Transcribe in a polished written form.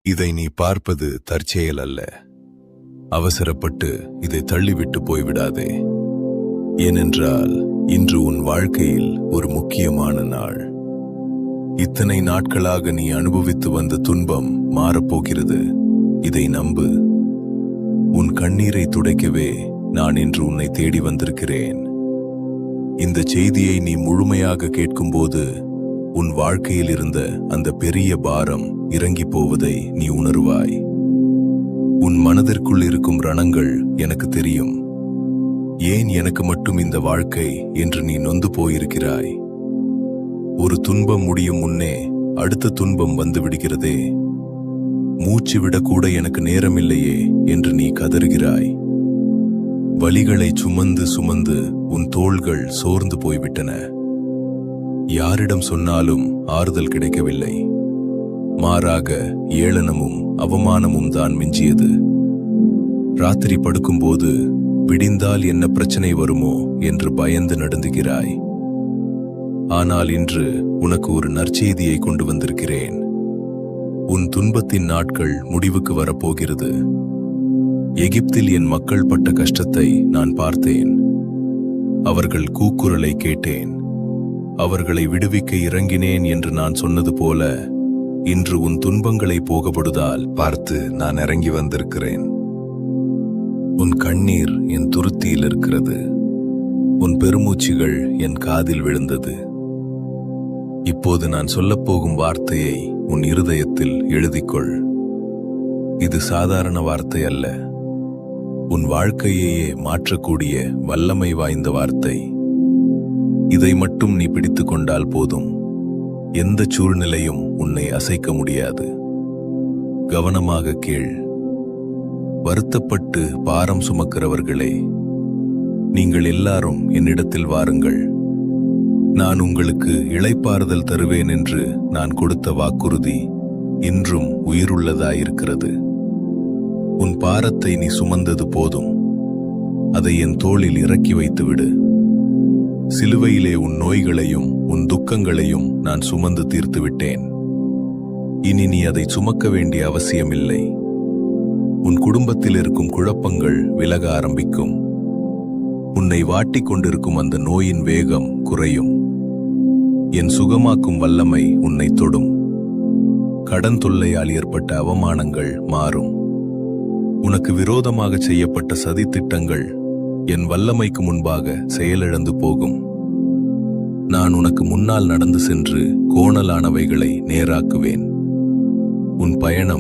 இதை நீ பார்ப்பது தற்செயல் அல்ல. அவசரப்பட்டு இதை தள்ளிவிட்டு போய்விடாதே. ஏனென்றால் இன்று உன் வாழ்க்கையில் ஒரு முக்கியமான நாள். இத்தனை நாட்களாக நீ அனுபவித்து வந்த துன்பம் மாறப்போகிறது. இதை நம்பு. உன் கண்ணீரை துடைக்கவே நான் இன்று உன்னை தேடி வந்திருக்கிறேன். இந்த செய்தியை நீ முழுமையாக கேட்கும்போது உன் வாழ்க்கையில் இருந்த அந்த பெரிய பாரம் இறங்கி போவதை நீ உணர்வாய். உன் மனதிற்குள் இருக்கும் ரணங்கள் எனக்கு தெரியும். ஏன் எனக்கு மட்டும் இந்த வாழ்க்கை என்று நீ நொந்து போயிருக்கிறாய். ஒரு துன்பம் முடியும் முன்னே அடுத்த துன்பம் வந்து விடுகிறதே. மூச்சு விடக்கூட எனக்கு நேரமில்லையே என்று நீ கதறுகிறாய். வலிகளை சுமந்து சுமந்து உன் தோள்கள் சோர்ந்து போய்விட்டன. யாரிடம் சொன்னாலும் ஆறுதல் கிடைக்கவில்லை. மாறாக ஏளனமும் அவமானமும் தான் மிஞ்சியது. ராத்திரி படுக்கும்போது விடிந்தால் என்ன பிரச்சனை வருமோ என்று பயந்து நடுங்குகிறாய். ஆனால் இன்று உனக்கு ஒரு நற்செய்தியை கொண்டு வந்திருக்கிறேன். உன் துன்பத்தின் நாட்கள் முடிவுக்கு வரப்போகிறது. எகிப்தில் என் மக்கள் பட்ட கஷ்டத்தை நான் பார்த்தேன். அவர்கள் கூக்குரலை கேட்டேன். அவர்களை விடுவிக்க இறங்கினேன் என்று நான் சொன்னது போல இன்று உன் துன்பங்களை போகப்படுதால் பார்த்து நான் இறங்கி வந்திருக்கிறேன். உன் கண்ணீர் என் துருத்தியில் இருக்கிறது. உன் பெருமூச்சுகள் என் காதில் விழுந்தது. இப்போது நான் சொல்லப்போகும் வார்த்தையை உன் இருதயத்தில் எழுதிக்கொள். இது சாதாரண வார்த்தை அல்ல. உன் வாழ்க்கையையே மாற்றக்கூடிய வல்லமை வாய்ந்த வார்த்தை. இதை மட்டும் நீ பிடித்து கொண்டால் போதும். எந்த சூழ்நிலையும் உன்னை அசைக்க முடியாது. கவனமாக கேள். வருத்தப்பட்டு பாரம் சுமக்கிறவர்களே, நீங்கள் எல்லாரும் என்னிடத்தில் வாருங்கள். நான் உங்களுக்கு இளைப்பாறுதல் தருவேன் என்று நான் கொடுத்த வாக்குறுதி இன்றும் உயிருள்ளதாயிருக்கிறது. உன் பாரத்தை நீ சுமந்தது போதும். அதை என் தோளில் இறக்கி வைத்துவிடு. சிலுவையிலே உன் நோய்களையும் உன் துக்கங்களையும் நான் சுமந்து தீர்த்து விட்டேன். இனி நீ அதை சுமக்க வேண்டிய அவசியமில்லை. உன் குடும்பத்தில் இருக்கும் குழப்பங்கள் விலக ஆரம்பிக்கும். உன்னை வாட்டிக் கொண்டிருக்கும் அந்த நோயின் வேகம் குறையும். என் சுகமாக்கும் வல்லமை உன்னை தொடும். கடன் தொல்லையால் ஏற்பட்ட அவமானங்கள் மாறும். உனக்கு விரோதமாக செய்யப்பட்ட சதித்திட்டங்கள் என் வல்லமைக்கு முன்பாக செயலிழந்து போகும். நான் உனக்கு முன்னால் நடந்து சென்று கோணலானவைகளை நேராக்குவேன். உன் பயணம்